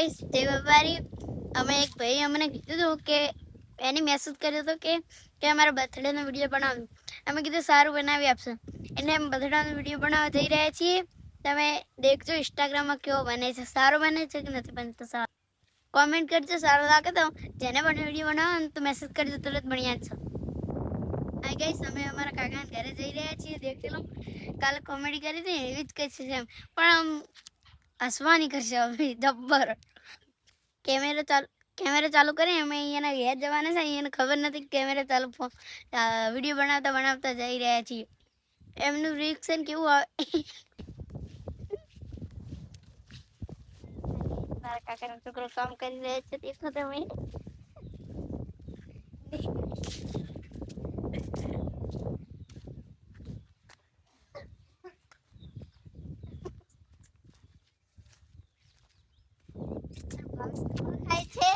Guys જય વેપારી અમે એક ભાઈ અમને કીધું હતું કે એની મેસેજ કર્યો હતો કે અમારા બર્થડે નો વિડિયો બનાવો. અમે કીધું સારું બનાવી આપશું. એટલે અમે બર્થડે નો વિડિયો બનાવવા જઈ રહ્યા છીએ. તમે દેખજો ઇન્સ્ટાગ્રામ માં કેવો બને છે, સારો બને છે કે નથી બનતો સારો. કોમેન્ટ કરજો સારો લાગે તો, જેને પણ વિડિયો બનાવો તો મેસેજ કરજો તરત બની જશે. હાય ગાઈસ અમે અમારા કાકાના ઘરે જઈ રહ્યા છીએ. દેખી લો કાલે કોમેડી કરી હતી એવી જ કઈ છે પણ હસવાની કરશે હવે જબ્બર. કેમેરા ચાલુ કરી અમે અહીંયાના ઘેર જવાના છે. અહીંયાને ખબર નથી કેમેરા ચાલુ વિડીયો બનાવતા બનાવતા જઈ રહ્યા છીએ. એમનું રિએક્શન કેવું આવે. મારા કાકાનો છોકરો કામ કરી રહ્યા છે દેખો તમે. ખાય છે.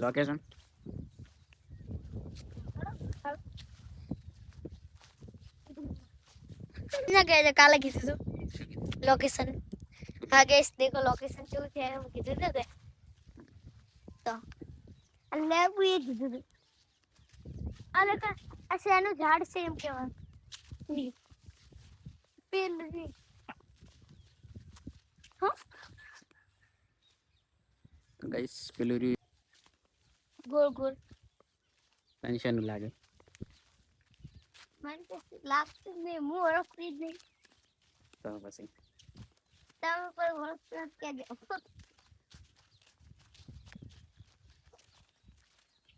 લોકેશન ના કહે કાલે કીધું તું લોકેશન. હા ગેસ દેખો લોકેશન કેવું છે એમ કીધું ને તો લેબુ એ કીધું તું. અરે આ શેનું ઝાડ છે એમ કેવાનું પેલું ગાઈસ પેલું ગોળ ગોળ ટેન્શન લાગે. મને તો લાગતું જ નહીં. હું ઓળખતી જ નહીં. તો પછી તમે કોઈ ઓળખતું નથી કહેજો.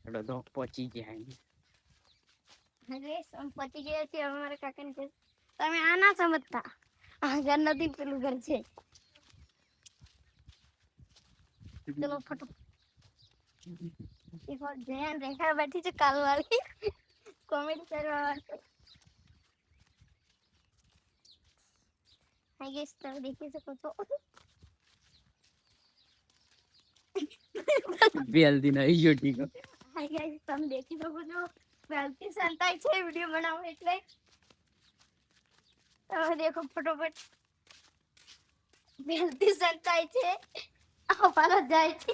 એટલે તો પહોંચી જાય. હવે અમે પહોંચી ગયા છીએ અમારા કાકાને ઘરે. તમે આ ના સમજતા, આ ઘર નથી પેલું ઘર છે. ચલો ફટો. એક વાર જયાન રેખા બેઠી છે કાલ વાળી કોમેડી કરવા માટે. આઈ ગેસ તમે દેખી શકો છો. બેલદી ના ઈયો ઠીક. આઈ ગેસ તમે દેખી શકો છો. વેલથી સંતાય છે વિડિયો બનાવો એટલે. તમે દેખો ફટોફટ. વેલથી સંતાય છે. આ પાલા જાય છે.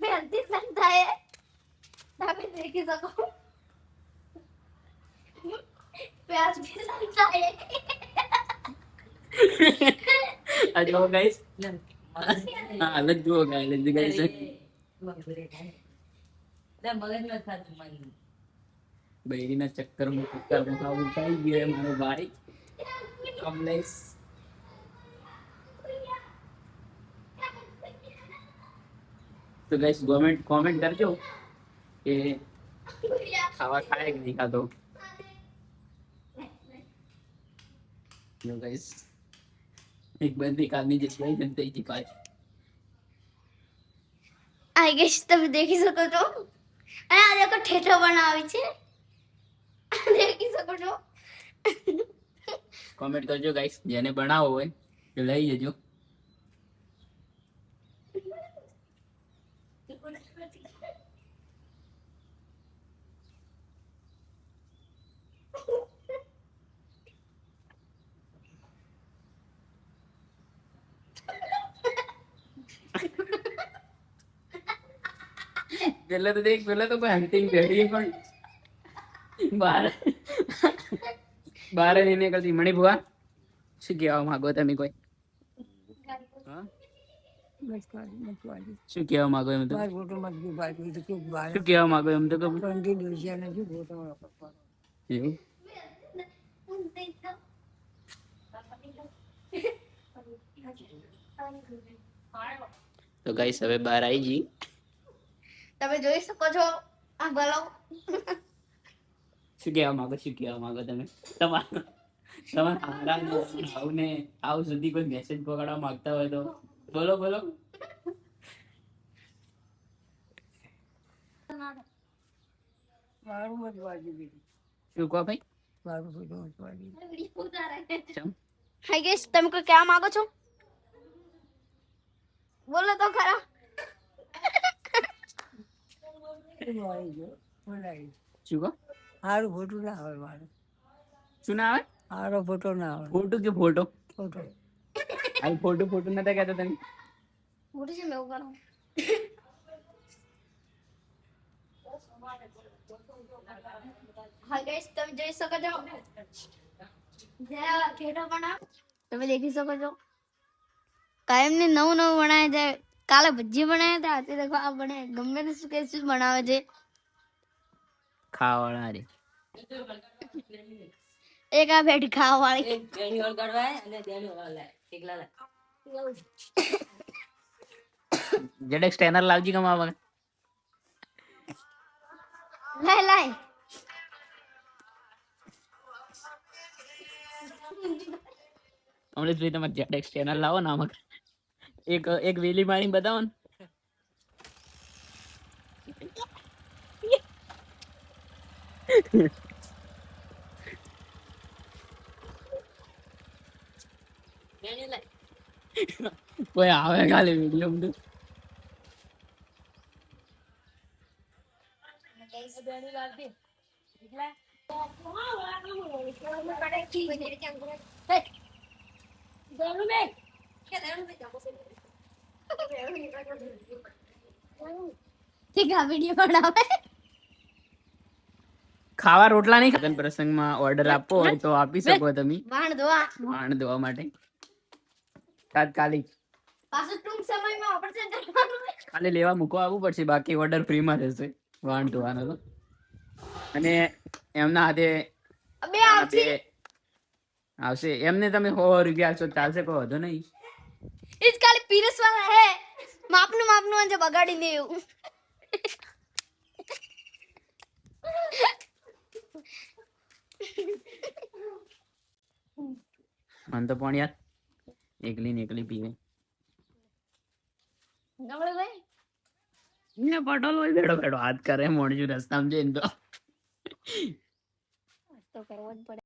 વેલથી સંતાય તમે દેખી શકો. વેલથી સંતાય. આ જો ગાઈસ હા અલગ જો ગાઈસ બૈરીના ચક્કરમાં આવું થઈ ગયો મારો ભાઈ કમલેશ. તો ગાઈસ કોમેન્ટ કરજો કે ખાવા ખાય કે નહીં ખાતો. જો ગાઈસ એક બંદી કાલની જે છે જનતા જી પાસ. આઈ ગેસ તમે દેખી શકો છો. અને આ દેખો ઠેઠો બનાવી છે. દેખી શકો છો. કોમેન્ટ કરજો ગાઈસ જેને બનાવો હોય તો લઈ જજો. પેલા તો દેખ પેલા તો કોઈ હંટિંગ બેઠી પણ બાર નહીં નીકળતી. મણી ભુવા શું કહેવા માંગો તમે કોઈ? શું કહેવા માંગો એમ તો શું કહેવા માંગો એમ તો એવું તો ગાઈસ હવે બહાર આવી જી. તમે જોઈ શકો છો આ ભલો. શું કહેવા માંગો તમે તમારા આવને આવ સુધી કોઈ મેસેજ પકડવા માંગતા હોય તો બોલો. શું કહો ભાઈ? હાય ગેસ તમે કોઈ કહેવા માંગો છો? બોલો તો ખરા. શું કહો? સારું ફોટું ના આવે મારે. શું ના આવે? સારો ફોટો ના આવે. ફોટો કે ફોટો? ફોટો આ ફોટો ફોટો નતા કહેતા તમે? મોટી છે મેં એવું કરું. હા ગાઈસ તમે જોઈ શકો છો જે થિયેટર બનાવ તમે દેખી શકો છો કાયમ ને નવું નવું બનાવે છે. કાલે ભજી બનાવ્યા હતા આજે દેખો આ બને ગમે તે શું કે શું બનાવે છે. ખાવાળા રે એક આ બેઠી ખાવા વાળી જેડેક્સ ટ્રેનર લાવજી કમાવા. લાય લાય અમરેશભાઈ તમે જેડેક્સ ટ્રેનર લાવો ને આમાં એક વેલી મારી બતાવો ને. કોઈ આવે ખાલી વિડીયો બધું. ઠીક આ વિડીયો બનાવે ખાવા રોટલા નહીં ખાતા પ્રસંગમાં ઓર્ડર આપવો હોય તો આપી શકો તમે વાણ ધોવા વાણ ધોવા માટે તાત્કાલિક. પાછું ટૂંક સમયમાં ઓપરેશન કરવાનું ખાલી લેવા મૂકવા આવવું પડશે બાકી ઓર્ડર ફ્રીમાં રહેશે વાણ ધોવાનો તો. અને એમના હાથે બે આવશે આવશે એમને તમે 100 રૂપિયા આપશો ચાલશે કોઈ વધુ નહીં. ઈજ ખાલી પીરસવાના હે માપનું અંજે બગાડી દે એવું મને તો પણ યાર એકલી ને એકલી પીવે. ગમડે ભાઈ ને પટોલ હોય બેડો બેડો હાથ કરે મોણજુ રસ્તામાં જઈને તો તો કરવો જ પડે.